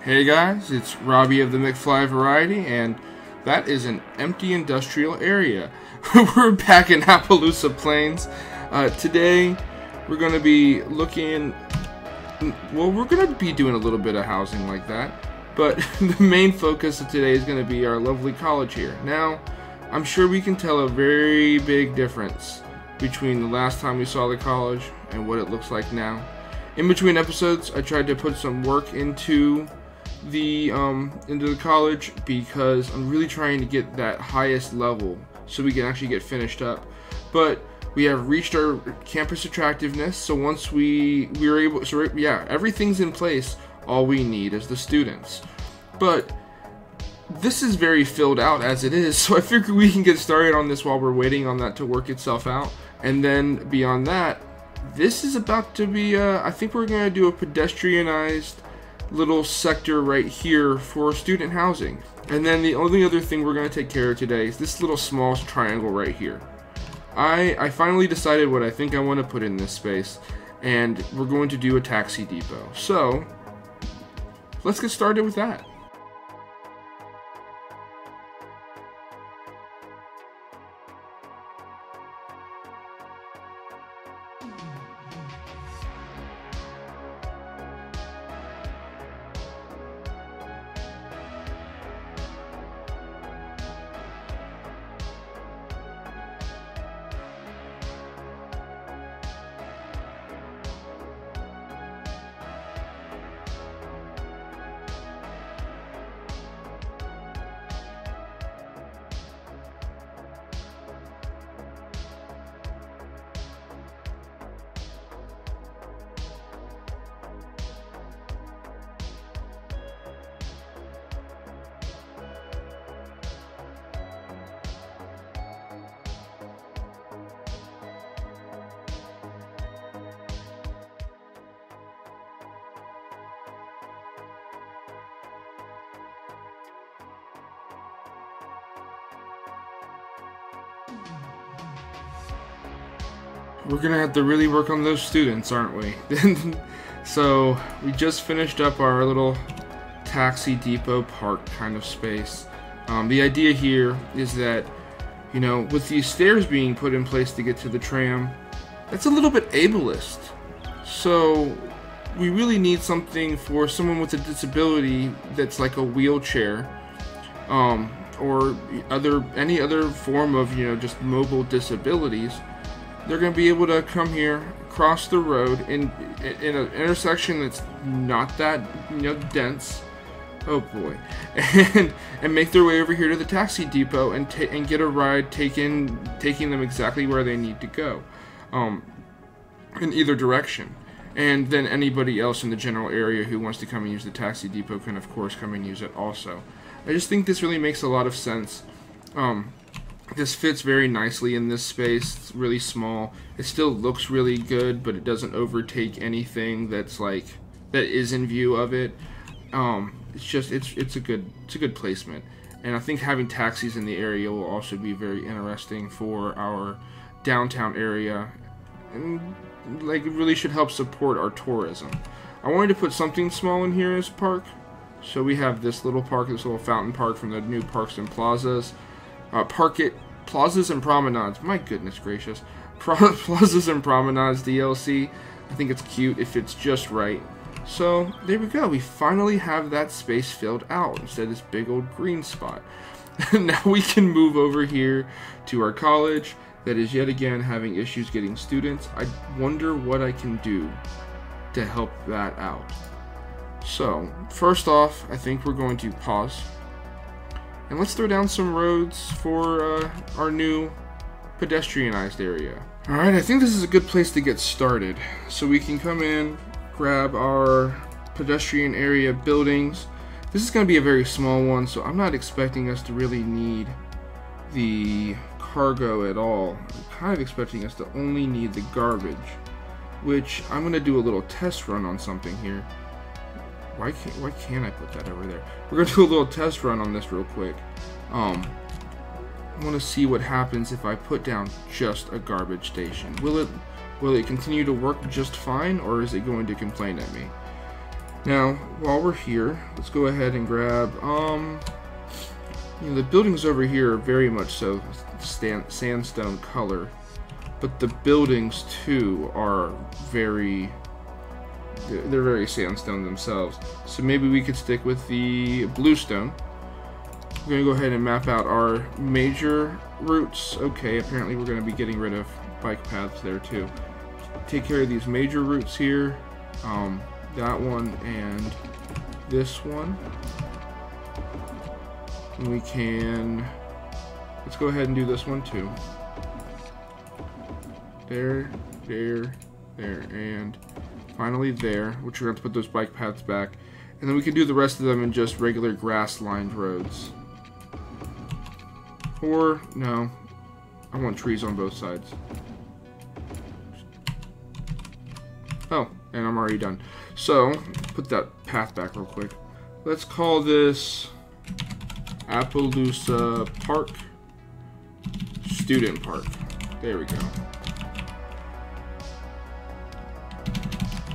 Hey guys, it's Robbie of the McFly Variety, and that is an empty industrial area. We're back in Appaloosa Plains. Today, we're going to be looking, well, we're going to be doing a little bit of housing like that, but the main focus of today is going to be our lovely college here. Now, I'm sure we can tell a very big difference between the last time we saw the college and what it looks like now. In between episodes, I tried to put some work into the college because I'm really trying to get that highest level so we can actually get finished up. But we have reached our campus attractiveness, so once we were able, so yeah, everything's in place. All we need is the students. But this is very filled out as it is, so I figure we can get started on this while we're waiting on that to work itself out. And then beyond that, this is about to be I think we're going to do a pedestrianized little sector right here for student housing. And then the only other thing we're going to take care of today is this little small triangle right here. I finally decided what I think I want to put in this space, and we're going to do a taxi depot. So let's get started with that. We're gonna have to really work on those students, aren't we? So we just finished up our little taxi depot park kind of space. The idea here is that, you know, with these stairs being put in place to get to the tram, that's a little bit ableist. So we really need something for someone with a disability that's like a wheelchair, or any other form of, you know, just mobile disabilities. They're going to be able to come here, cross the road in an intersection that's not that, you know, dense. Oh boy, and make their way over here to the taxi depot and get a ride taking them exactly where they need to go, in either direction. And then anybody else in the general area who wants to come and use the taxi depot can, of course, come and use it also. I just think this really makes a lot of sense. This fits very nicely in this space. It's really small. It still looks really good, but it doesn't overtake anything that is in view of it. It's a good placement. And I think having taxis in the area will also be very interesting for our downtown area, and like it really should help support our tourism. I wanted to put something small in here as park. So we have this little park, this little fountain park from the new Parks and Plazas. Plazas and Promenades, my goodness gracious. Plazas and Promenades DLC. I think it's cute if it's just right. So there we go, we finally have that space filled out instead of this big old green spot. Now we can move over here to our college that is yet again having issues getting students. I wonder what I can do to help that out. So first off, I think we're going to pause. And let's throw down some roads for our new pedestrianized area. Alright, I think this is a good place to get started. So we can come in, grab our pedestrian area buildings. This is going to be a very small one, so I'm not expecting us to really need the cargo at all. I'm kind of expecting us to only need the garbage, which I'm going to do a little test run on something here. Why can't I put that over there? We're going to do a little test run on this real quick. I want to see what happens if I put down just a garbage station. Will Will it continue to work just fine, or is it going to complain at me? Now, while we're here, let's go ahead and grab, the buildings over here are very much so sandstone color, but the buildings too are they're very sandstone themselves. So maybe we could stick with the bluestone. We're going to go ahead and map out our major routes. Okay, apparently we're going to be getting rid of bike paths there too. Take care of these major routes here. That one and this one. And we can, let's go ahead and do this one too. There, and finally there, which we're going to put those bike paths back. And then we can do the rest of them in just regular grass-lined roads. Or, no, I want trees on both sides. Oh, and I'm already done. So, put that path back real quick. Let's call this Appaloosa Park, Student Park. There we go.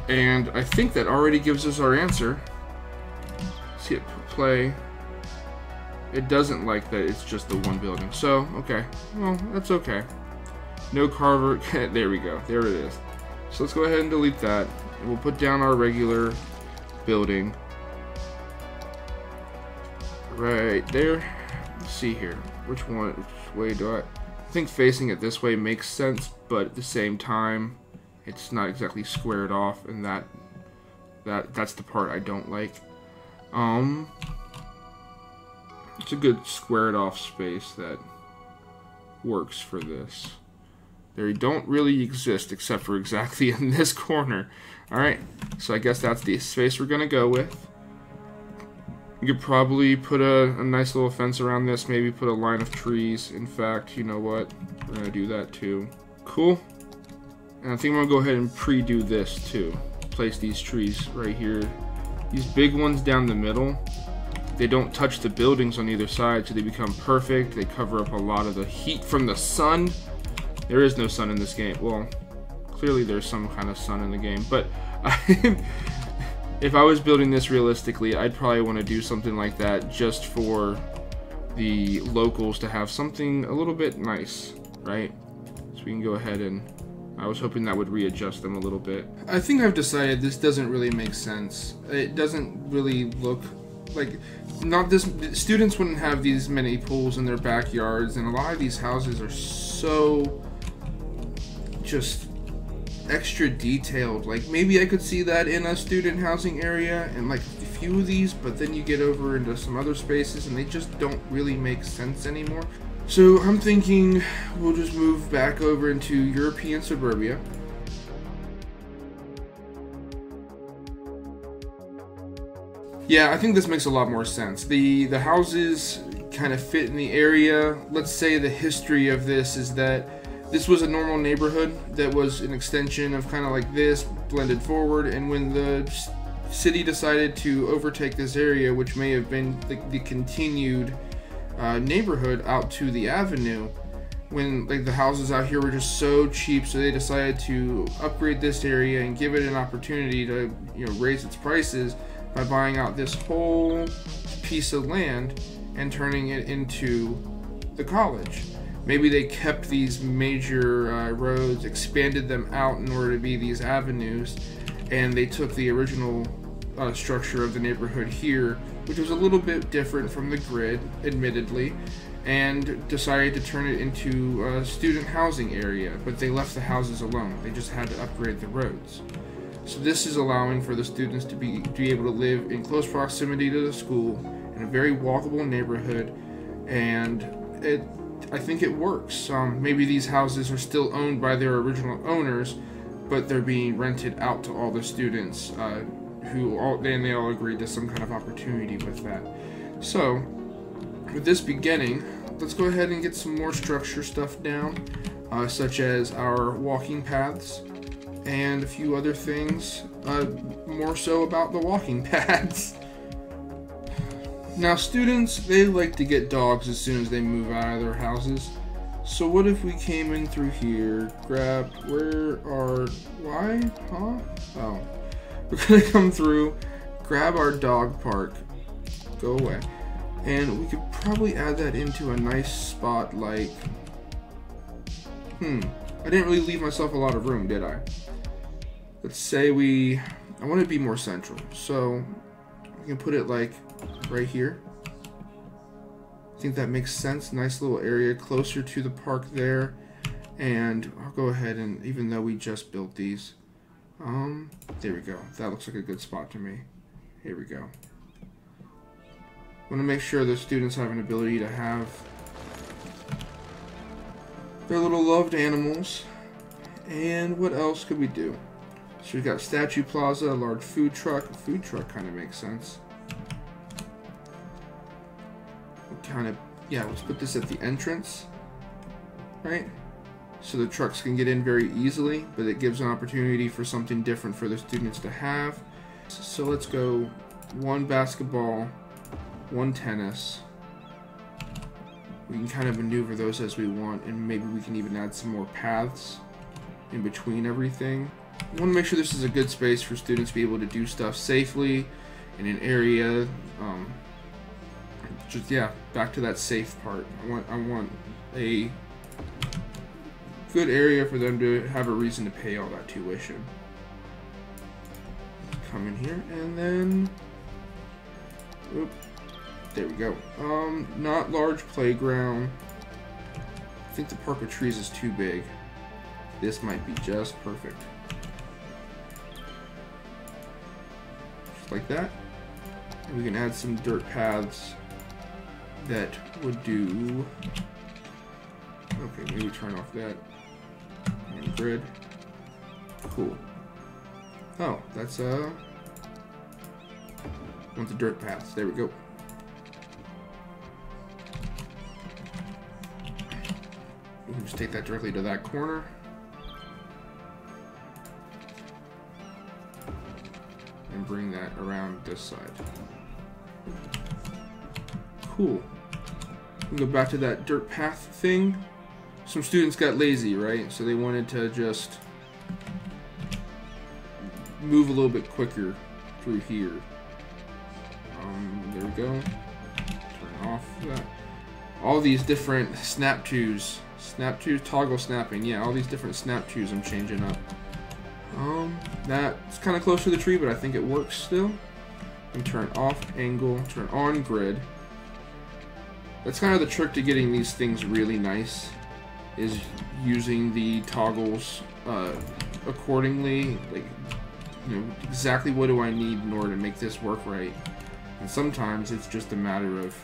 And I think that already gives us our answer. See it play. It doesn't like that it's just the one building. So, okay. Well, that's okay. No carver. There we go. There it is. So let's go ahead and delete that. And we'll put down our regular building. Right there. Let's see here. Which way do I think facing it this way makes sense, but at the same time, it's not exactly squared off, and that's the part I don't like. It's a good squared off space that works for this. They don't really exist except for exactly in this corner. Alright, so I guess that's the space we're gonna go with. You could probably put a nice little fence around this, maybe put a line of trees. In fact, you know what? We're gonna do that too. Cool. And I think I'm gonna go ahead and pre-do this too. Place these trees right here. These big ones down the middle, they don't touch the buildings on either side, so they become perfect. They cover up a lot of the heat from the sun. There is no sun in this game. Well, clearly there's some kind of sun in the game, but if I was building this realistically, I'd probably want to do something like that just for the locals to have something a little bit nice, right? So we can go ahead and, I was hoping that would readjust them a little bit. I think I've decided this doesn't really make sense. It doesn't really look like, students wouldn't have these many pools in their backyards, and a lot of these houses are so just extra detailed. Like, maybe I could see that in a student housing area and like a few of these, but then you get over into some other spaces and they just don't really make sense anymore. So I'm thinking we'll just move back over into European suburbia. Yeah, I think this makes a lot more sense. The houses kind of fit in the area. Let's say the history of this is that this was a normal neighborhood that was an extension of kind of like this, blended forward, and when the city decided to overtake this area, which may have been the continued neighborhood out to the avenue, when like the houses out here were just so cheap, so they decided to upgrade this area and give it an opportunity to, you know, raise its prices by buying out this whole piece of land and turning it into the college. Maybe they kept these major roads, expanded them out in order to be these avenues, and they took the original structure of the neighborhood here, which was a little bit different from the grid, admittedly, and decided to turn it into a student housing area, but they left the houses alone. They just had to upgrade the roads. So this is allowing for the students to be able to live in close proximity to the school in a very walkable neighborhood, and I think it works. Maybe these houses are still owned by their original owners, but they're being rented out to all the students they all agreed to some kind of opportunity with that. So with this beginning, let's go ahead and get some more structure stuff down, such as our walking paths and a few other things, more so about the walking paths. Now students, they like to get dogs as soon as they move out of their houses. So what if we came in through here, grab, why, huh? Oh, we're gonna come through, grab our dog park, go away, and we could probably add that into a nice spot like, I didn't really leave myself a lot of room, did I? Let's say I want it to be more central, so we can put it like right here. I think that makes sense. Nice little area closer to the park there. And I'll go ahead and, even though we just built these, there we go. That looks like a good spot to me. Here we go. Want to make sure the students have an ability to have their little loved animals. And what else could we do? So we've got Statue Plaza, a large food truck. A food truck kind of makes sense. Let's put this at the entrance, right? So the trucks can get in very easily, but it gives an opportunity for something different for the students to have. So let's go 1 basketball, 1 tennis. We can kind of maneuver those as we want, and maybe we can even add some more paths in between everything. I want to make sure this is a good space for students to be able to do stuff safely in an area. Back to that safe part. I want a good area for them to have a reason to pay all that tuition. Come in here and then, there we go. Not large playground. I think the park with trees is too big. This might be just perfect. Just like that. And we can add some dirt paths that would do. Okay, maybe turn off that and grid. Cool. Oh, that's want the dirt paths. There we go. We can just take that directly to that corner. And bring that around this side. Cool. We'll go back to that dirt path thing. Some students got lazy, right? So they wanted to just move a little bit quicker through here. There we go. Turn off that. All these different snap twos. Snap twos, toggle snapping. Yeah, all these different snap twos I'm changing up. That's kind of close to the tree, but I think it works still. And turn off angle, turn on grid. That's kind of the trick to getting these things really nice, is using the toggles accordingly. Like, exactly what do I need in order to make this work right. And sometimes it's just a matter of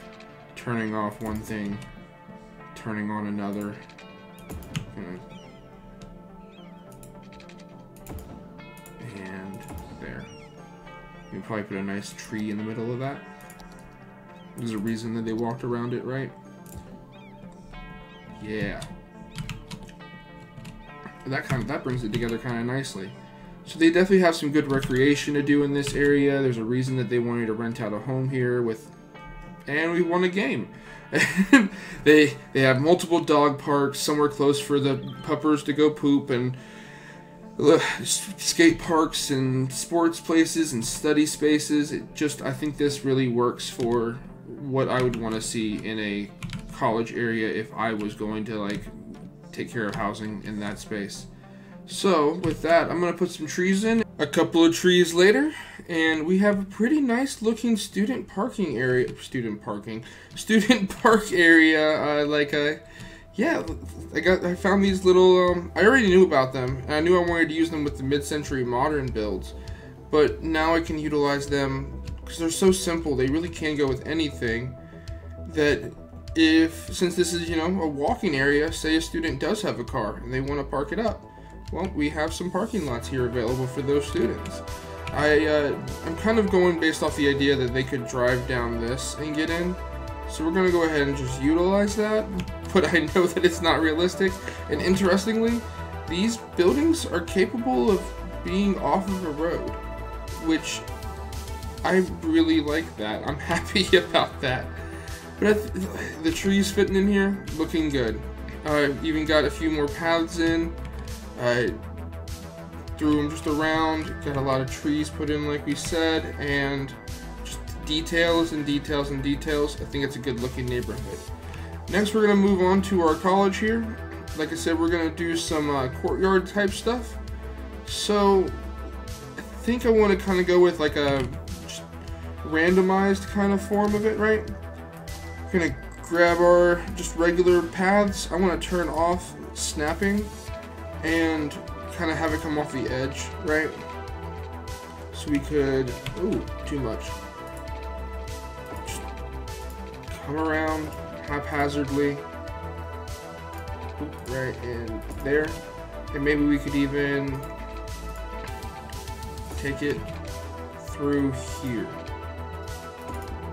turning off one thing, turning on another. And there. You can probably put a nice tree in the middle of that. There's a reason that they walked around it, right? Yeah. That brings it together kind of nicely. So they definitely have some good recreation to do in this area. There's a reason that they wanted to rent out a home here and we won a game. they have multiple dog parks, somewhere close for the puppers to go poop, and skate parks and sports places and study spaces. I think this really works for what I would want to see in a college area if I was going to take care of housing in that space. So with that, I'm going to put some trees in. A couple of trees later, and we have a pretty nice looking student park area. I found these little, I already knew about them, and I knew I wanted to use them with the mid-century modern builds, but now I can utilize them because they're so simple. They really can go with anything. Since this is, a walking area, say a student does have a car and they want to park it up, well, we have some parking lots here available for those students. I'm kind of going based off the idea that they could drive down this and get in. So we're going to go ahead and just utilize that, but I know that it's not realistic. And interestingly, these buildings are capable of being off of a road, which I really like that. I'm happy about that. But the trees fitting in here, looking good. Even got a few more paths in. I threw them just around. Got a lot of trees put in, like we said, and just details and details and details. I think it's a good looking neighborhood. Next, we're gonna move on to our college here. Like I said, we're gonna do some courtyard type stuff. So I think I want to kind of go with like a just randomized kind of form of it, right? We're gonna grab our just regular paths. I want to turn off snapping and kind of have it come off the edge, right? So we could, ooh, too much. Just come around haphazardly, right in there, and maybe we could even take it through here,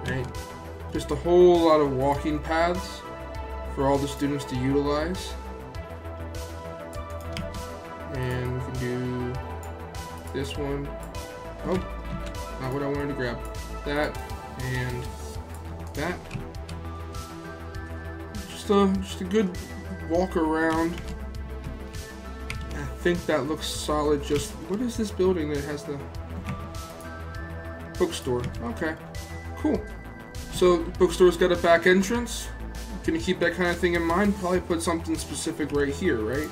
right? Just a whole lot of walking paths for all the students to utilize. And we can do this one. Oh, not what I wanted to grab. That and that. Just a good walk around. I think that looks solid. Just what is this building that has the bookstore? Okay, cool. So the bookstore's got a back entrance. Gonna keep that kind of thing in mind. Probably put something specific right here, right?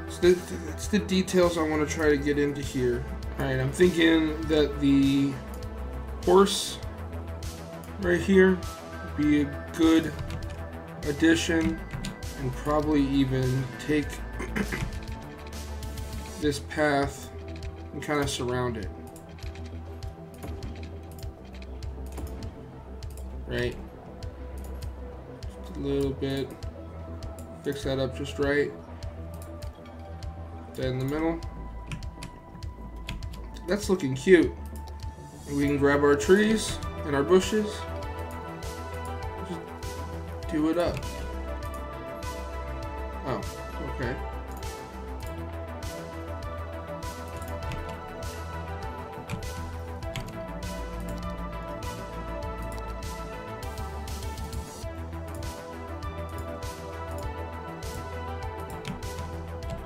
So that's the details I want to try to get into here. All right, I'm thinking that the horse right here would be a good addition, and probably even take this path and kind of surround it, right? Just a little bit, fix that up just right. That in the middle. That's looking cute. And we can grab our trees and our bushes. Just do it up. Oh, okay.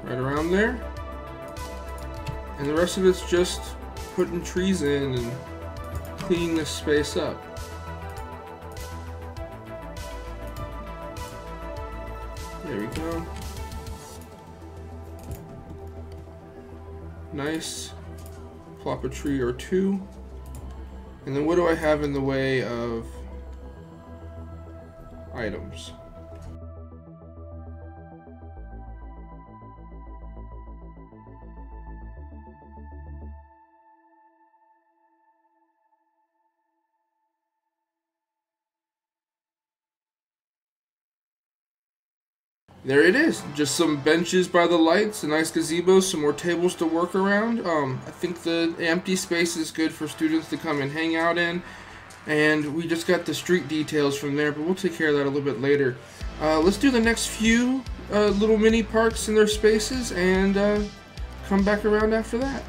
Right around there. And the rest of it's just putting trees in and cleaning this space up. There we go. Nice. Plop a tree or two. And then what do I have in the way of items? There it is, just some benches by the lights, a nice gazebo, some more tables to work around. I think the empty space is good for students to come and hang out in, and we just got the street details from there, but we'll take care of that a little bit later. Let's do the next few little mini parks in their spaces and come back around after that.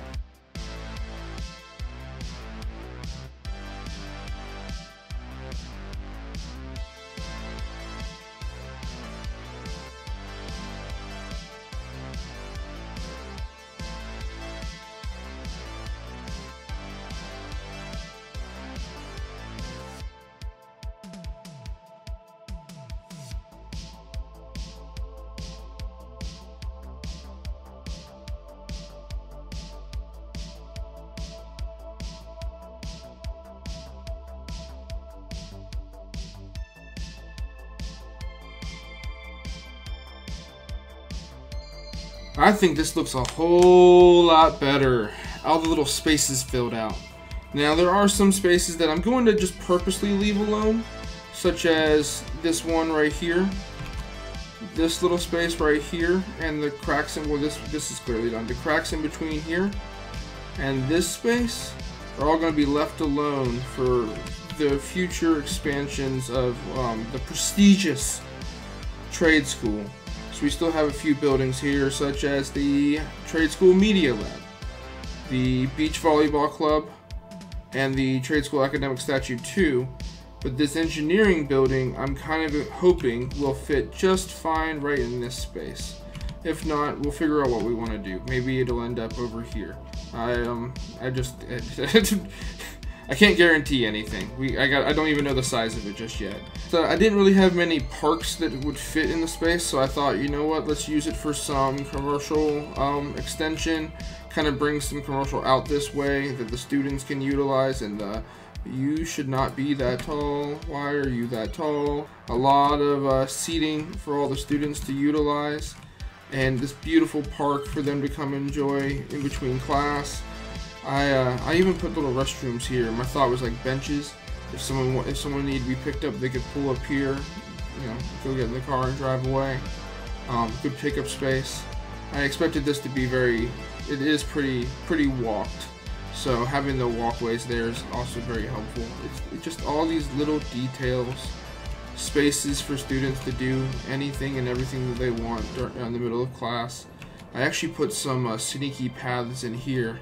I think this looks a whole lot better. All the little spaces filled out. Now there are some spaces that I'm going to just purposely leave alone, such as this one right here, this little space right here, and the cracks in, well, this is clearly done. The cracks in between here and this space are all going to be left alone for the future expansions of the prestigious trade school. So we still have a few buildings here, such as the Trade School Media Lab, the Beach Volleyball Club, and the Trade School Academic Statue 2. But this engineering building, I'm kind of hoping will fit just fine right in this space. If not, we'll figure out what we want to do. Maybe it'll end up over here. I can't guarantee anything. I don't even know the size of it just yet. So I didn't really have many parks that would fit in the space, so I thought, you know what, let's use it for some commercial extension. Kind of bring some commercial out this way that the students can utilize, and you should not be that tall. Why are you that tall? A lot of seating for all the students to utilize, and this beautiful park for them to come enjoy in between class. I even put little restrooms here. My thought was like benches. If someone needed to be picked up, they could pull up here, you know, go get in the car and drive away. Good pickup space. I expected this to be it is pretty walked. So having the walkways there is also very helpful. It's just all these little details, spaces for students to do anything and everything that they want in the middle of class. I actually put some sneaky paths in here.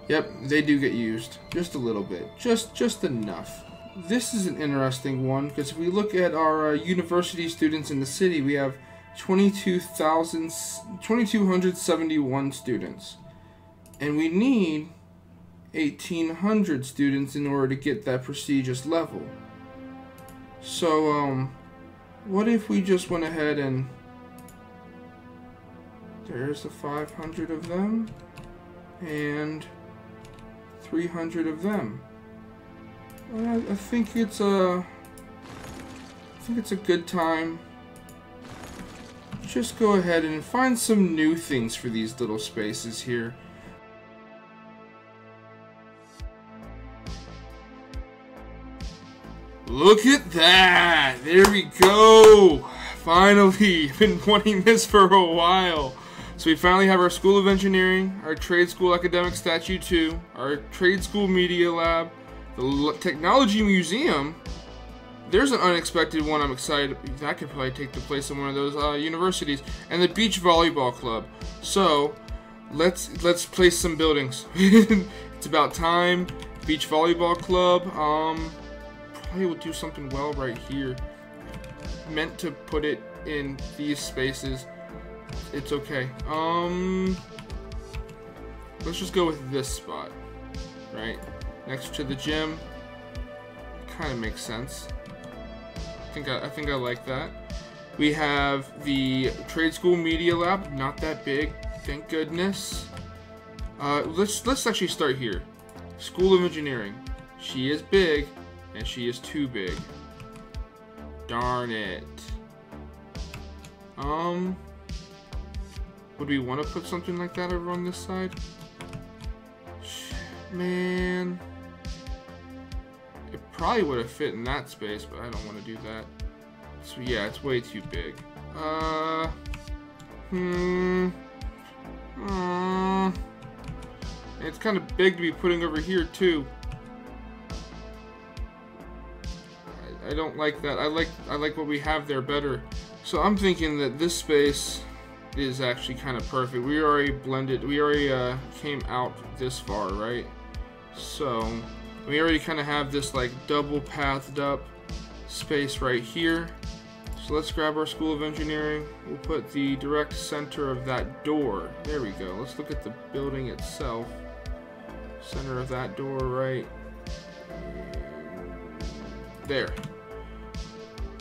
Yep, they do get used just a little bit, just enough. This is an interesting one because if we look at our university students in the city, we have 2,271 students, and we need 1,800 students in order to get that prestigious level. So, what if we just went ahead and there's the 500 of them and 300 of them. I think it's a good time. Just go ahead and find some new things for these little spaces here. Look at that! There we go! Finally! Been wanting this for a while. So we finally have our School of Engineering, our Trade School Academic Statue 2, our Trade School Media Lab, the Technology Museum. There's an unexpected one I'm excited. That could probably take the place of one of those universities. And the Beach Volleyball Club. So let's place some buildings. It's about time. Beach Volleyball Club. Probably will do something well right here. Meant to put it in these spaces. It's okay. Let's just go with this spot, right next to the gym. Kind of makes sense. I think I like that. We have the Trade School Media Lab. Not that big, thank goodness. Let's actually start here. School of Engineering. She is big, and she is too big. Darn it. Would we want to put something like that over on this side? Man. It probably would have fit in that space, but I don't want to do that. So yeah, it's way too big. It's kind of big to be putting over here too. I don't like that. I like what we have there better. So I'm thinking that this space is actually kind of perfect. We already blended. We already came out this far, right? So we already kind of have this like double pathed up space right here. So let's grab our School of Engineering. We'll put the direct center of that door. There we go. Let's look at the building itself. Center of that door right there.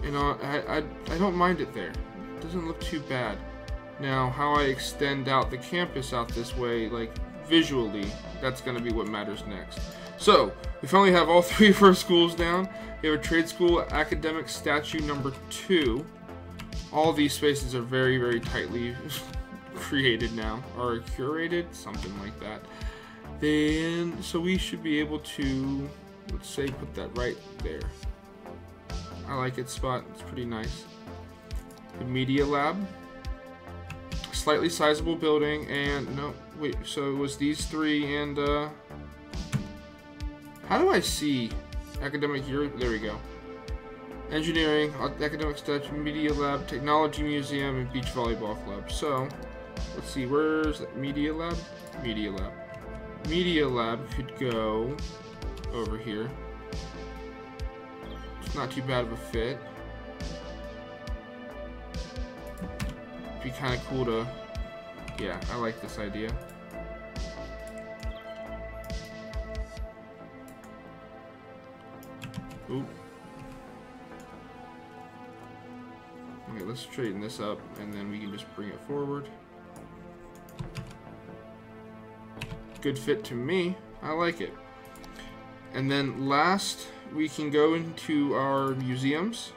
You know, I don't mind it there. It doesn't look too bad. Now, how I extend out the campus out this way, like visually, that's going to be what matters next. So, we finally have all three of our schools down. We have a Trade School Academic Statue number 2. All these spaces are very, very tightly created now, or curated, something like that. Then, so we should be able to, let's say, put that right there. I like its spot, it's pretty nice. The Media Lab. Slightly sizable building, and no, wait, so it was these three, and how do I see academic year? There we go. Engineering, Academic Statue, Media Lab, Technology Museum, and Beach Volleyball Club. So, let's see, where's that Media Lab? Media Lab. Media Lab could go over here. not too bad of a fit. Be kind of cool to, yeah, I like this idea. Ooh. Okay, let's straighten this up, and then we can just bring it forward. Good fit to me. I like it. And then last, we can go into our museums.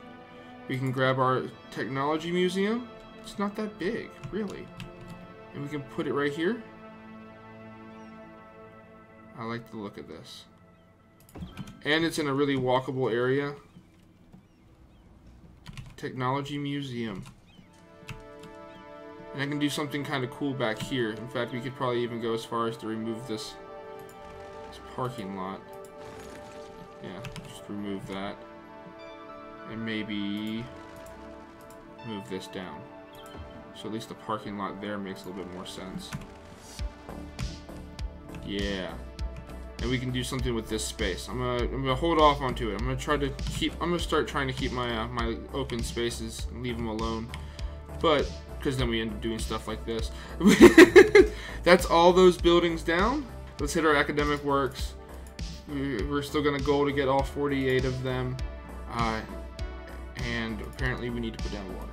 We can grab our technology museum. It's not that big, really. And we can put it right here. I like the look of this. And it's in a really walkable area. Technology museum. And I can do something kind of cool back here. In fact, we could probably even go as far as to remove this parking lot. Yeah, just remove that. And maybe move this down. So at least the parking lot there makes a little bit more sense. Yeah. And we can do something with this space. I'm gonna hold off onto it. I'm gonna start trying to keep my my open spaces and leave them alone. But because then we end up doing stuff like this. That's all those buildings down. Let's hit our academic works. We're still gonna goal to get all 48 of them. And apparently we need to put down water.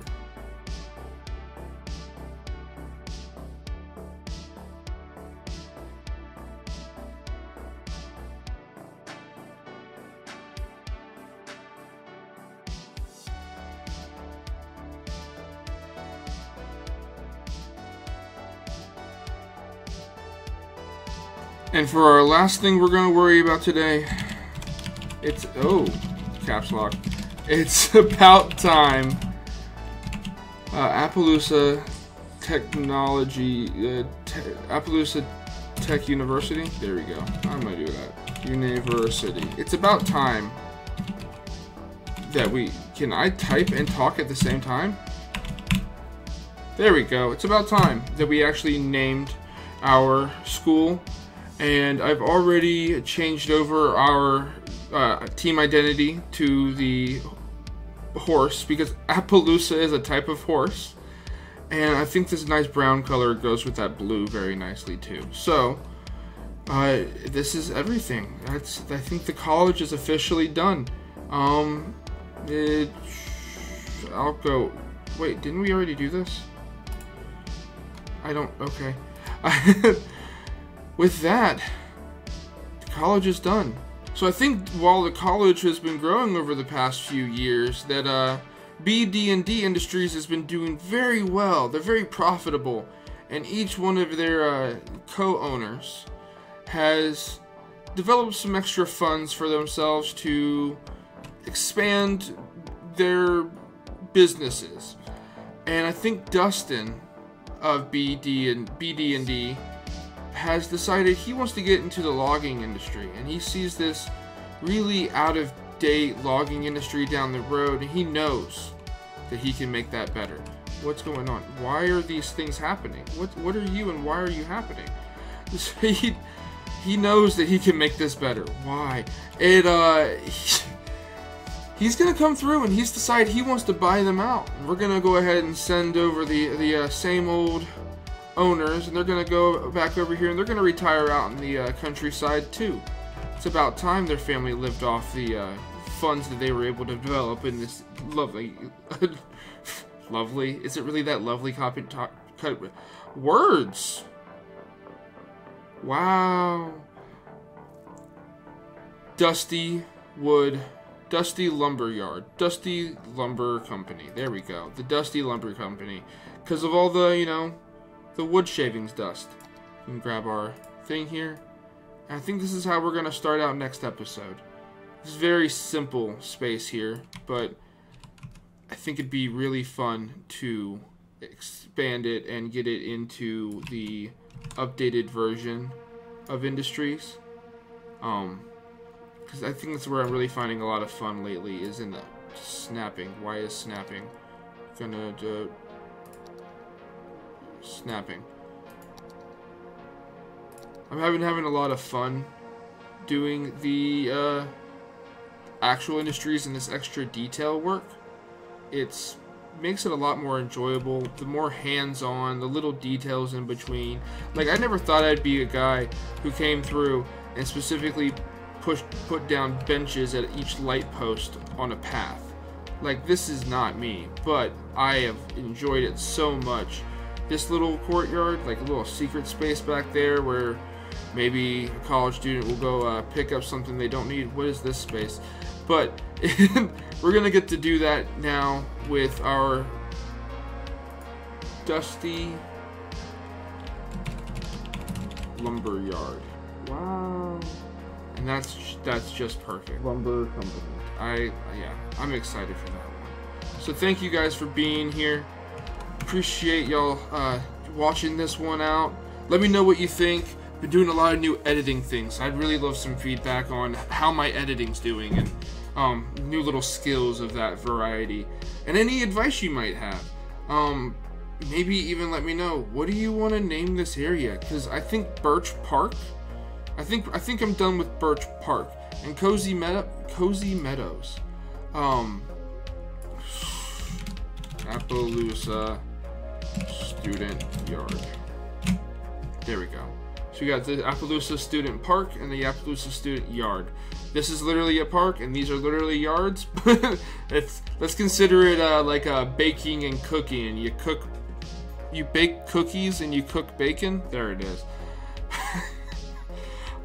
And for our last thing we're going to worry about today, it's, oh, caps lock. It's about time. Appaloosa Technology, Appaloosa Tech University. There we go. I'm going to do that. University. It's about time that can I type and talk at the same time? There we go. It's about time that we actually named our school. And I've already changed over our team identity to the horse, because Appaloosa is a type of horse. And I think this nice brown color goes with that blue very nicely too. So, this is everything. I think the college is officially done. I'll go, wait, didn't we already do this? I don't, okay. With that, the college is done. So I think while the college has been growing over the past few years, that BD&D Industries has been doing very well. They're very profitable, and each one of their co-owners has developed some extra funds for themselves to expand their businesses. And I think Dustin of BD&D has decided he wants to get into the logging industry, and he sees this really out-of-date logging industry down the road, and he knows that he can make that better. What's going on? Why are these things happening? What are you, and why are you happening? He knows that he can make this better. Why? He's gonna come through, and he's decided he wants to buy them out. We're gonna go ahead and send over the same old owners, and they're gonna go back over here, and they're gonna retire out in the countryside too. It's about time their family lived off the funds that they were able to develop in this lovely lovely, is it really that lovely cut words? Wow. Dusty Lumber Yard, Dusty Lumber Company. There we go, the Dusty Lumber Company, because of all the, you know, the wood shavings dust. We can grab our thing here. And I think this is how we're going to start out next episode. It's a very simple space here, but I think it'd be really fun to expand it and get it into the updated version of Industries. Because I think that's where I'm really finding a lot of fun lately, is in the snapping. Why is snapping? Gonna do snapping. I'm having a lot of fun doing the actual industries and this extra detail work, it makes it a lot more enjoyable. The more hands-on, the little details in between. Like, I never thought I'd be a guy who came through and specifically put down benches at each light post on a path. Like, this is not me, but I have enjoyed it so much. This little courtyard, like a little secret space back there where maybe a college student will go pick up something they don't need. What is this space? But we're gonna get to do that now with our dusty lumber yard. Wow. And that's just perfect. Lumber company. Yeah, I'm excited for that one. So thank you guys for being here. Appreciate y'all watching this one out. Let me know what you think. Been doing a lot of new editing things. I'd really love some feedback on how my editing's doing and new little skills of that variety, and any advice you might have. Maybe even let me know, what do you want to name this area? Because I think Birch Park. I think I'm done with Birch Park and Cozy Meadows. Appaloosa Student Yard. There we go. So we got the Appaloosa Student Park and the Appaloosa Student Yard. This is literally a park, and these are literally yards. Let's consider it like baking and cooking. You bake cookies and you cook bacon. There it is.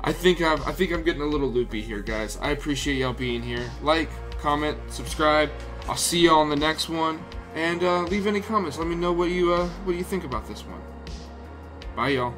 I think I'm getting a little loopy here, guys. I appreciate y'all being here. Like, comment, subscribe. I'll see y'all on the next one, and leave any comments. Let me know what you think about this one. Bye, y'all.